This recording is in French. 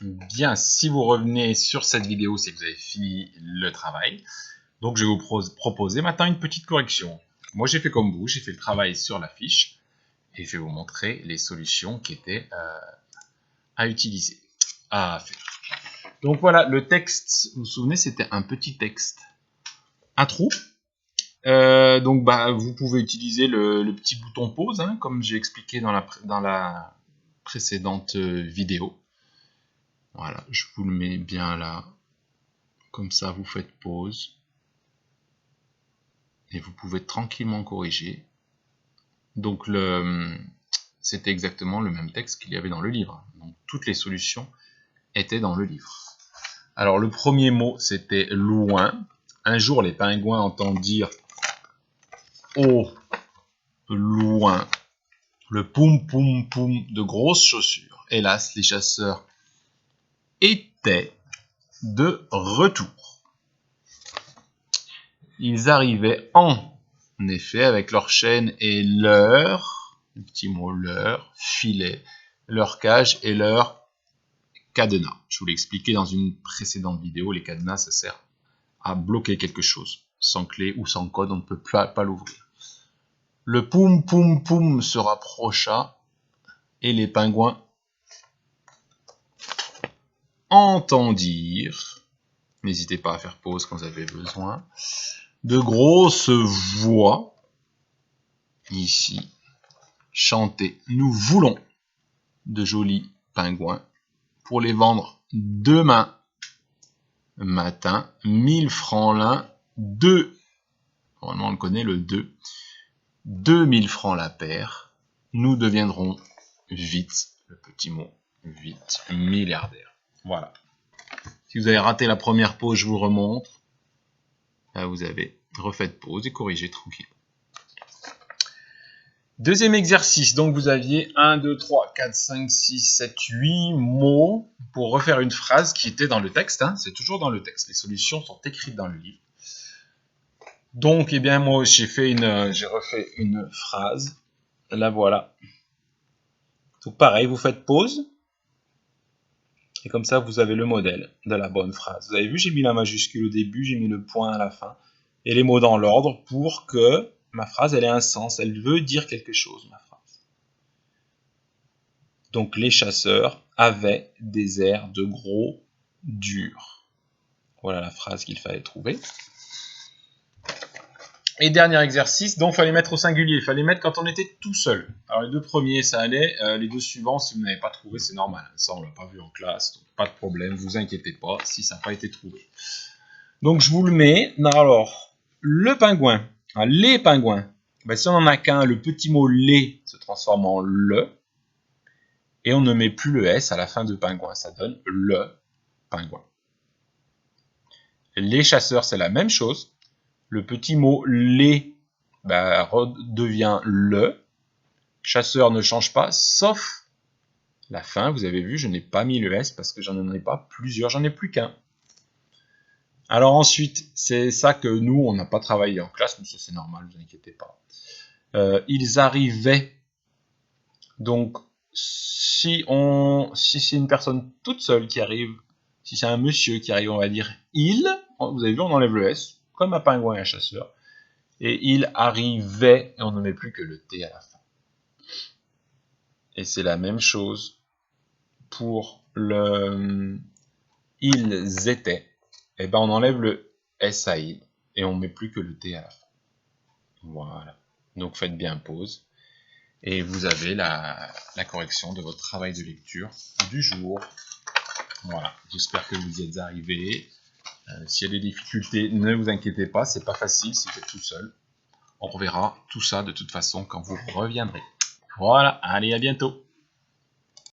Bien, si vous revenez sur cette vidéo, c'est que vous avez fini le travail. Donc, je vais vous proposer maintenant une petite correction. Moi, j'ai fait comme vous, j'ai fait le travail sur la fiche et je vais vous montrer les solutions qui étaient à utiliser, à faire. Donc voilà, le texte, vous vous souvenez, c'était un petit texte à trous. Donc vous pouvez utiliser le petit bouton pause, hein, comme j'ai expliqué dans la précédente vidéo. Voilà, je vous le mets bien là. Comme ça, vous faites pause. Et vous pouvez tranquillement corriger. Donc c'était exactement le même texte qu'il y avait dans le livre. Donc toutes les solutions étaient dans le livre. Alors le premier mot, c'était loin. Un jour, les pingouins entendent dire au loin le poum poum poum de grosses chaussures. Hélas, les chasseurs étaient de retour. Ils arrivaient en effet avec leurs chaînes et leur, le petit mot leur, filet, leur cage et leur cadenas. Je vous l'ai expliqué dans une précédente vidéo, les cadenas, ça sert à bloquer quelque chose. Sans clé ou sans code, on ne peut pas l'ouvrir. Le poum poum poum se rapprocha et les pingouins entendirent, n'hésitez pas à faire pause quand vous avez besoin, de grosses voix, ici, chanter. Nous voulons de jolis pingouins pour les vendre demain matin, 1000 francs l'un, 2, normalement on le connaît le 2, 2000 francs la paire, nous deviendrons vite, le petit mot, vite, milliardaires. Voilà. Si vous avez raté la première pause, je vous remontre. Là, vous avez refait pause et corrigé tranquille. Deuxième exercice, donc vous aviez 1, 2, 3, 4, 5, 6, 7, 8 mots pour refaire une phrase qui était dans le texte. Hein, c'est toujours dans le texte, les solutions sont écrites dans le livre. Donc, eh bien, moi, j'ai refait une phrase. La voilà. Donc, pareil, vous faites pause. Et comme ça, vous avez le modèle de la bonne phrase. Vous avez vu, j'ai mis la majuscule au début, j'ai mis le point à la fin. Et les mots dans l'ordre pour que ma phrase, elle ait un sens. Elle veut dire quelque chose, ma phrase. Donc, les chasseurs avaient des airs de gros durs. Voilà la phrase qu'il fallait trouver. Et dernier exercice, donc il fallait mettre au singulier, il fallait mettre quand on était tout seul. Alors les deux premiers, ça allait, les deux suivants, si vous n'avez pas trouvé, c'est normal. Ça, on ne l'a pas vu en classe, donc pas de problème, vous inquiétez pas si ça n'a pas été trouvé. Donc je vous le mets, alors, le pingouin, les pingouins, ben, si on n'en a qu'un, le petit mot les se transforme en le, et on ne met plus le S à la fin de pingouin, ça donne le pingouin. Les chasseurs, c'est la même chose. Le petit mot les redevient le. Chasseur ne change pas, sauf la fin. Vous avez vu, je n'ai pas mis le S parce que j'en ai pas plusieurs, j'en ai plus qu'un. Alors ensuite, c'est ça que nous, on n'a pas travaillé en classe, mais ça c'est normal, ne vous inquiétez pas. Ils arrivaient. Donc, si c'est une personne toute seule qui arrive, si c'est un monsieur qui arrive, on va dire il. Vous avez vu, on enlève le S, comme un pingouin et un chasseur. Et il arrivait, et on ne met plus que le T à la fin. Et c'est la même chose pour le ils étaient. Et ben on enlève le S à il, et on ne met plus que le T à la fin. Voilà. Donc faites bien pause. Et vous avez la correction de votre travail de lecture du jour. Voilà. J'espère que vous y êtes arrivés. S'il y a des difficultés, ne vous inquiétez pas, c'est pas facile si vous êtes tout seul. On reverra tout ça de toute façon quand vous reviendrez. Voilà, allez, à bientôt.